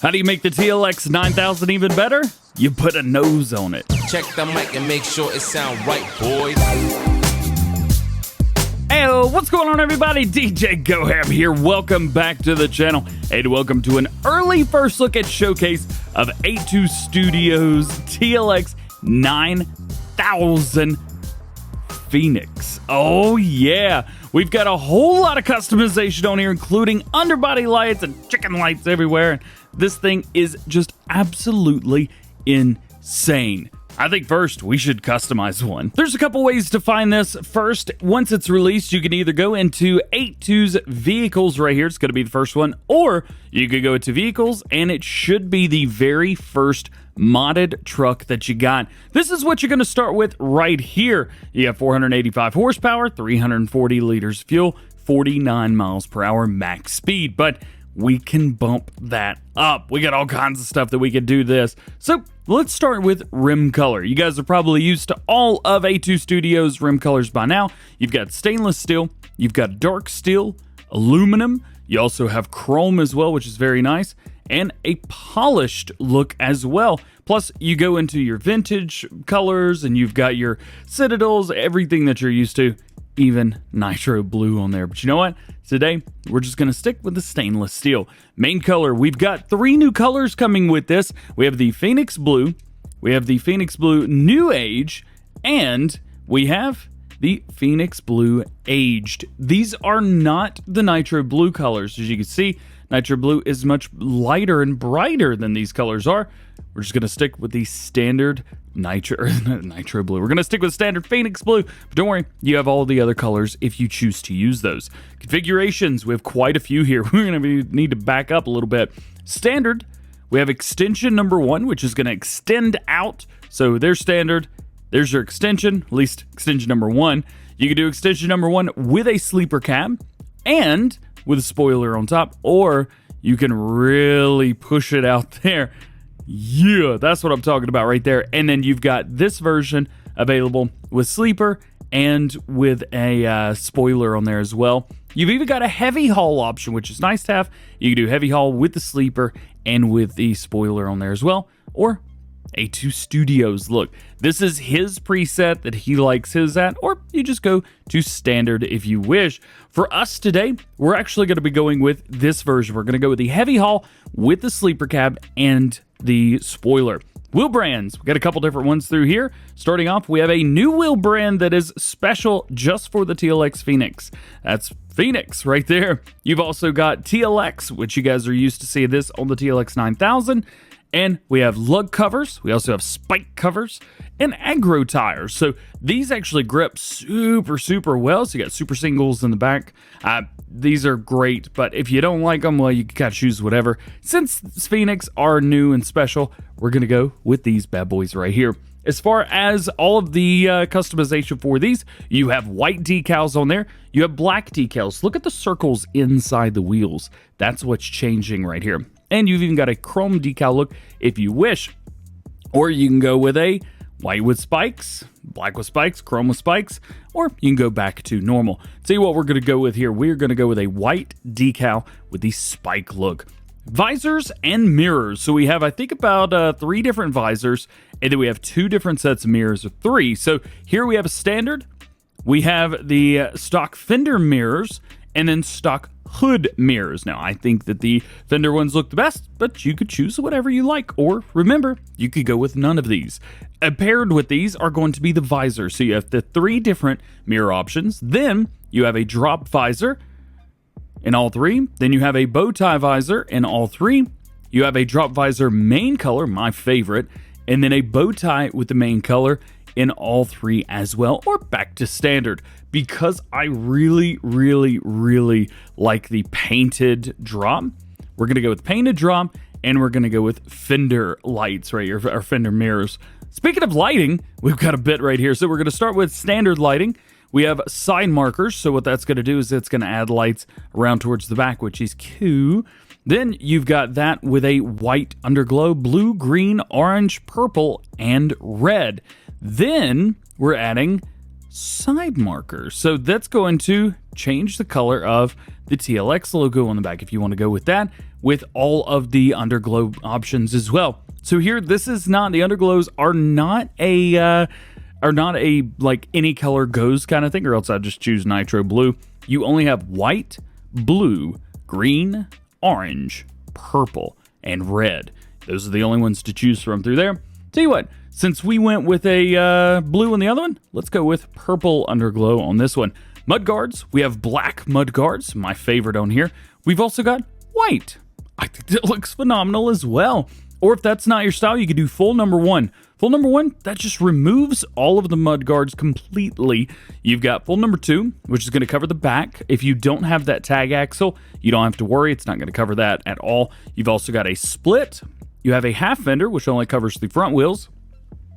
How do you make the TLX9000 even better? You put a nose on it. Check the mic and make sure it sound right, boys. Hey, what's going on, everybody? DjGoHam here. Welcome back to the channel, and welcome to an early first look at showcase of A2 Studios TLX9000 Phoenix. Oh yeah, we've got a whole lot of customization on here, including underbody lights and chicken lights everywhere. And this thing is just absolutely insane. I think first we should customize one. There's a couple ways to find this. First, once it's released, you can either go into A2's vehicles right here. It's going to be the first one, or you could go to vehicles and it should be the very first modded truck that you got. This is what you're going to start with right here. You have 485 horsepower, 340 liters of fuel, 49 miles per hour max speed, but we can bump that up. We got all kinds of stuff that we can do this. So let's start with rim color. You guys are probably used to all of A2 Studios rim colors by now. You've got stainless steel, you've got dark steel, aluminum, you also have chrome as well, which is very nice, and a polished look as well. Plus, you go into your vintage colors, and you've got your citadels, everything that you're used to, even nitro blue on there. But you know what? Today, we're just going to stick with the stainless steel. Main color, we've got 3 new colors coming with this. We have the Phoenix Blue, we have the Phoenix Blue New Age, and we have the Phoenix Blue Aged. These are not the nitro blue colors. As you can see, nitro blue is much lighter and brighter than these colors are. We're just going to stick with the standard nitro blue. We're going to stick with standard Phoenix Blue, but don't worry, you have all the other colors if you choose to use those. Configurations, we have quite a few here. We're going to need to back up a little bit. Standard, we have extension number 1, which is going to extend out. So there's standard. There's your extension, at least extension number 1. You can do extension number 1 with a sleeper cab and with a spoiler on top, or you can really push it out there. Yeah, that's what I'm talking about right there. And then you've got this version available with sleeper and with a spoiler on there as well. You've even got a heavy haul option, which is nice to have. You can do heavy haul with the sleeper and with the spoiler on there as well, or A2 Studios. Look, this is his preset that he likes his at, or you just go to standard if you wish. For us today, we're actually going to be going with this version. We're going to go with the heavy haul with the sleeper cab and the spoiler. Wheel brands, we got a couple different ones through here. Starting off, we have a new wheel brand that is special just for the TLX Phoenix. That's Phoenix right there. You've also got TLX, which you guys are used to see this on the TLX9000. And we have lug covers, we also have spike covers, and aggro tires. So these actually grip super well. So you got super singles in the back. These are great, but if you don't like them, well, you can kind of choose whatever. Since Phoenix are new and special, we're going to go with these bad boys right here. As far as all of the customization for these, you have white decals on there. You have black decals. Look at the circles inside the wheels. That's what's changing right here. And you've even got a chrome decal look if you wish. Or you can go with a white with spikes, black with spikes, chrome with spikes, or you can go back to normal. Tell you what we're going to go with here. We're going to go with a white decal with the spike look. Visors and mirrors. So we have, I think, about 3 different visors, and then we have 2 different sets of mirrors, or 3. So here we have a standard. We have the stock fender mirrors, and then stock hood mirrors. Now, I think that the fender ones look the best, but you could choose whatever you like, or remember, you could go with none of these. Paired with these are going to be the visors. So you have the 3 different mirror options. Then you have a drop visor in all 3. Then you have a bow tie visor in all 3. You have a drop visor main color, my favorite, and then a bow tie with the main color in all 3 as well, or back to standard. Because I really like the painted drop, we're going to go with painted drop, and we're going to go with fender lights right here, or fender mirrors. Speaking of lighting, we've got a bit right here. So we're going to start with standard lighting. We have side markers, so what that's going to do is it's going to add lights around towards the back, which is cool. Then you've got that with a white underglow, blue, green, orange, purple, and red. Then we're adding side markers. So that's going to change the color of the TLX logo on the back if you want to go with that. with all of the underglow options as well. So here, this is not, the underglows are not a like any color goes kind of thing, or else I'd just choose nitro blue. You only have white, blue, green, orange, purple, and red. Those are the only ones to choose from through there. Tell you what, since we went with a blue on the other one, let's go with purple underglow on this one. Mudguards, we have black mudguards, my favorite on here. We've also got white. I think it looks phenomenal as well. Or if that's not your style, you could do full number one. Full number one, that just removes all of the mudguards completely. You've got full number two, which is going to cover the back. If you don't have that tag axle, you don't have to worry. It's not going to cover that at all. You've also got a split. You have a half fender, which only covers the front wheels.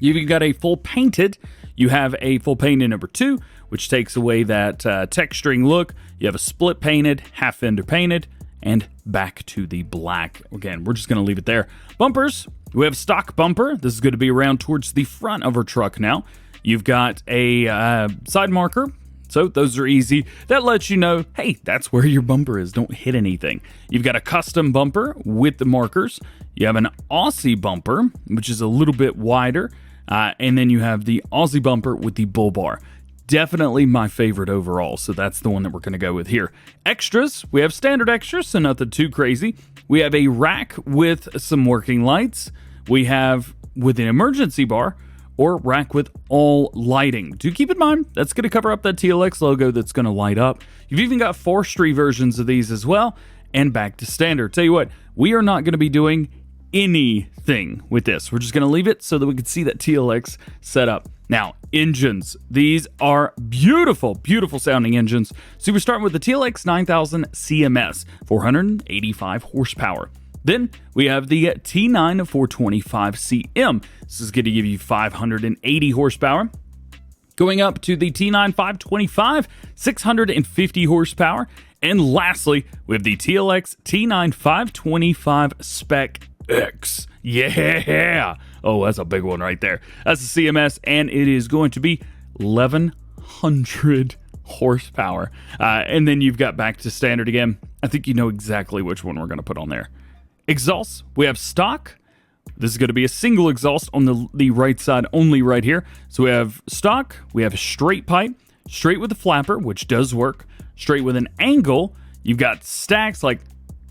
You've got a full painted. You have a full painted number two, which takes away that texturing look. You have a split painted, half fender painted, and back to the black. Again, we're just going to leave it there. Bumpers, we have stock bumper. This is going to be around towards the front of our truck now. You've got a side marker, so those are easy. That lets you know, hey, that's where your bumper is. Don't hit anything. You've got a custom bumper with the markers. You have an Aussie bumper, which is a little bit wider. And then you have the Aussie bumper with the bull bar. Definitely my favorite overall, so that's the one that we're going to go with here. Extras, we have standard extras, so nothing too crazy. We have a rack with some working lights. We have with an emergency bar, or rack with all lighting. Do keep in mind, that's going to cover up that TLX logo that's going to light up. You've even got forestry versions of these as well, and back to standard. Tell you what, we are not going to be doing anything with this. We're just going to leave it so that we can see that TLX setup. Now, engines. These are beautiful, beautiful sounding engines. So we're starting with the TLX9000 CMS, 485 horsepower. Then we have the T9 425CM. This is going to give you 580 horsepower. Going up to the T9 525, 650 horsepower. And lastly, we have the TLX T9 525 Spec X. Yeah! Oh, that's a big one right there. That's the CMS, and it is going to be 1,100 horsepower. And then you've got back to standard again. I think you know exactly which one we're going to put on there. Exhausts, we have stock. This is going to be a single exhaust on the right side only right here. So we have stock, we have a straight pipe, straight with a flapper, which does work, straight with an angle. You've got stacks, like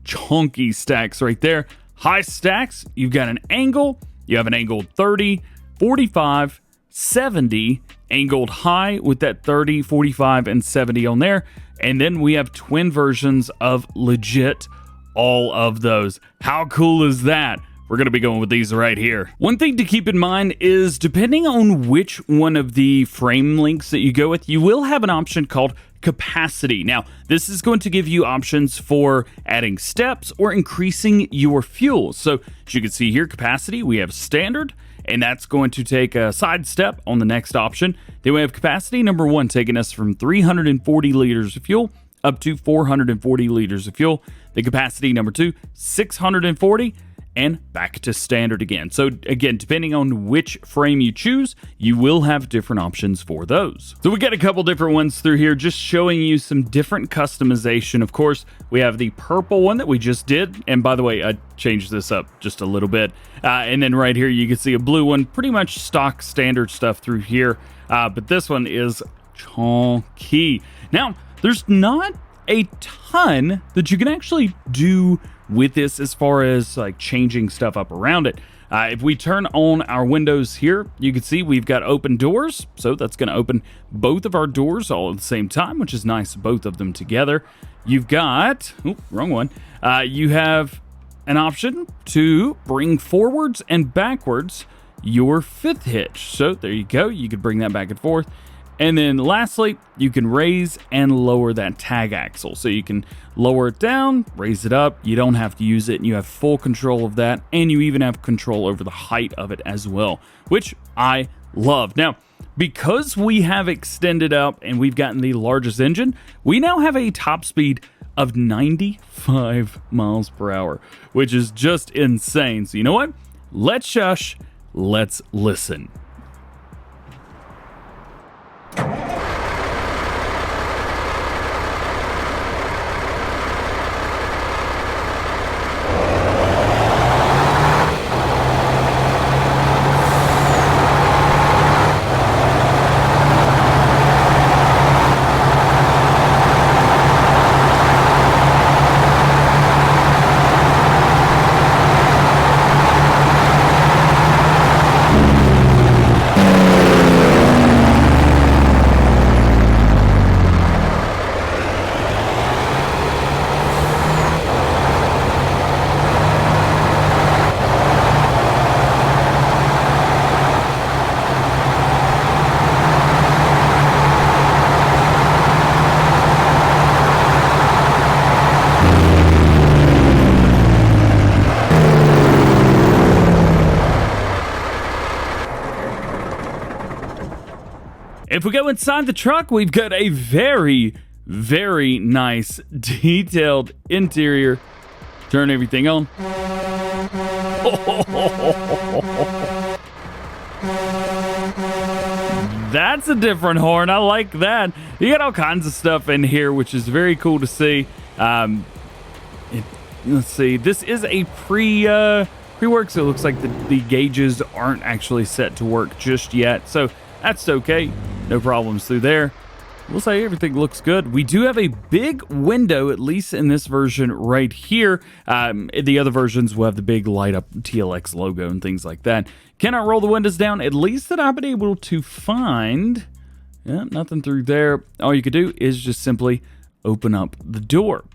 chunky stacks right there. High stacks, you've got an angle, you have an angled 30, 45, 70, angled high with that 30, 45, and 70 on there. And then we have twin versions of legit all of those. How cool is that? We're going to be going with these right here. One thing to keep in mind is depending on which one of the frame links that you go with, you will have an option called capacity. Now, this is going to give you options for adding steps or increasing your fuel. So as you can see here, capacity, we have standard, and that's going to take a side step on the next option. Then we have capacity number one, taking us from 340 liters of fuel up to 440 liters of fuel. The capacity number two, 640, and back to standard again. So again, depending on which frame you choose, you will have different options for those. So we got a couple different ones through here, just showing you some different customization. Of course, we have the purple one that we just did. And by the way, I changed this up just a little bit. And then right here, you can see a blue one, pretty much stock standard stuff through here. But this one is chunky. Now, there's not a ton that you can actually do with this as far as like changing stuff up around it. If we turn on our windows here, you can see we've got open doors. So that's going to open both of our doors all at the same time, which is nice, both of them together. You've got, wrong one. You have an option to bring forwards and backwards your fifth hitch. So there you go. You could bring that back and forth. And then lastly, you can raise and lower that tag axle. So you can lower it down, raise it up. You don't have to use it, and you have full control of that. And you even have control over the height of it as well, which I love. Now, because we have extended up and we've gotten the largest engine, we now have a top speed of 95 miles per hour, which is just insane. So you know what? Let's shush. Let's listen. If we go inside the truck, we've got a very, very nice detailed interior. Turn everything on. That's a different horn. I like that. You got all kinds of stuff in here, which is very cool to see. Let's see. This is a pre-work, so it looks like the gauges aren't actually set to work just yet. So that's okay. No problems through there. We'll say everything looks good. We do have a big window, at least in this version right here. The other versions will have the big light up TLX logo and things like that. Cannot roll the windows down, at least that I've been able to find. Yeah, nothing through there. All you could do is just simply open up the door.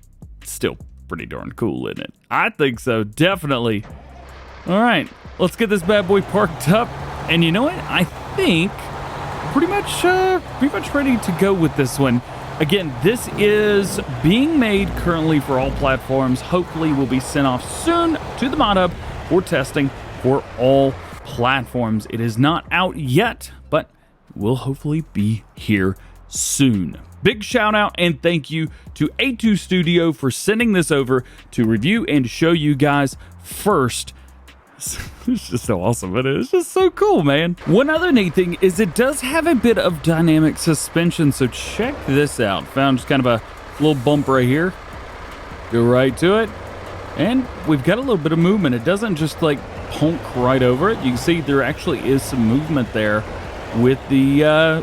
Still pretty darn cool, isn't it? I think so, definitely. All right, let's get this bad boy parked up. And you know what? I think pretty much ready to go with this one. Again, this is being made currently for all platforms. Hopefully will be sent off soon to the mod hub for testing for all platforms. It is not out yet, but will hopefully be here soon. Big shout out and thank you to A2 Studio for sending this over to review and show you guys first. It's just so awesome, but it's just so cool, man. One other neat thing is it does have a bit of dynamic suspension, so check this out. Found just kind of a little bump right here. Go right to it, and we've got a little bit of movement. It doesn't just like honk right over it. You can see there actually is some movement there with the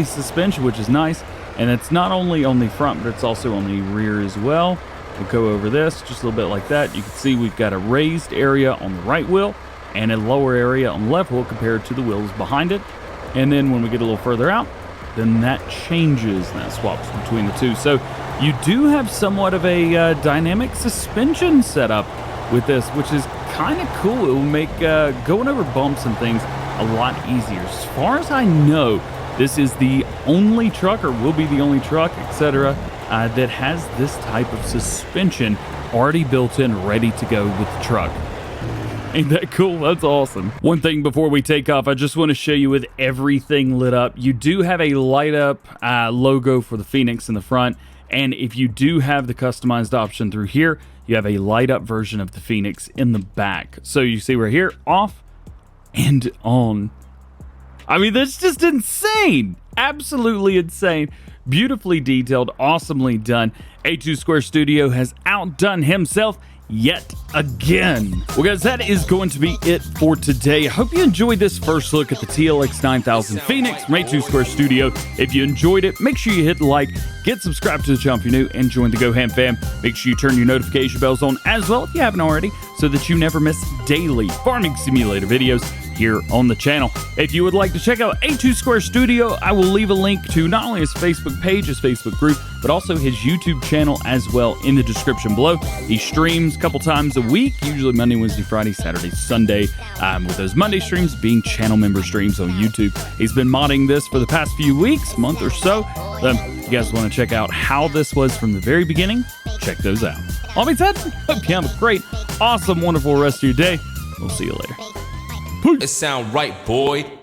suspension, which is nice. And it's not only on the front, but it's also on the rear as well. We'll go over this just a little bit like that. You can see we've got a raised area on the right wheel and a lower area on the left wheel compared to the wheels behind it. And then when we get a little further out, then that changes and that swaps between the two. So you do have somewhat of a dynamic suspension setup with this, which is kind of cool. It will make going over bumps and things a lot easier. As far as I know, this is the only truck, or will be the only truck, etc., that has this type of suspension already built in, ready to go with the truck. Ain't that cool? That's awesome. One thing before we take off, I just want to show you with everything lit up. You do have a light up logo for the Phoenix in the front, and if you do have the customized option through here, you have a light up version of the Phoenix in the back. So you see right here, off and on. I mean, that's just insane. Absolutely insane. Beautifully detailed, awesomely done. A2 Square Studio has outdone himself yet again. Well, guys, that is going to be it for today. I hope you enjoyed this first look at the TLX9000 Phoenix from A2 Square Studio. If you enjoyed it, make sure you hit like, get subscribed to the channel if you're new, and join the GoHam fam. Make sure you turn your notification bells on as well if you haven't already, so that you never miss daily farming simulator videos here on the channel. If you would like to check out A2 Square Studio, I will leave a link to not only his Facebook page, his Facebook group, but also his YouTube channel as well in the description below. He streams a couple times a week, usually Monday, Wednesday, Friday, Saturday, Sunday, with those Monday streams being channel member streams on YouTube. He's been modding this for the past few weeks, month or so. If you guys want to check out how this was from the very beginning, check those out. All being said, hope you have a great, awesome, wonderful rest of your day. We'll see you later. It sound right, boy.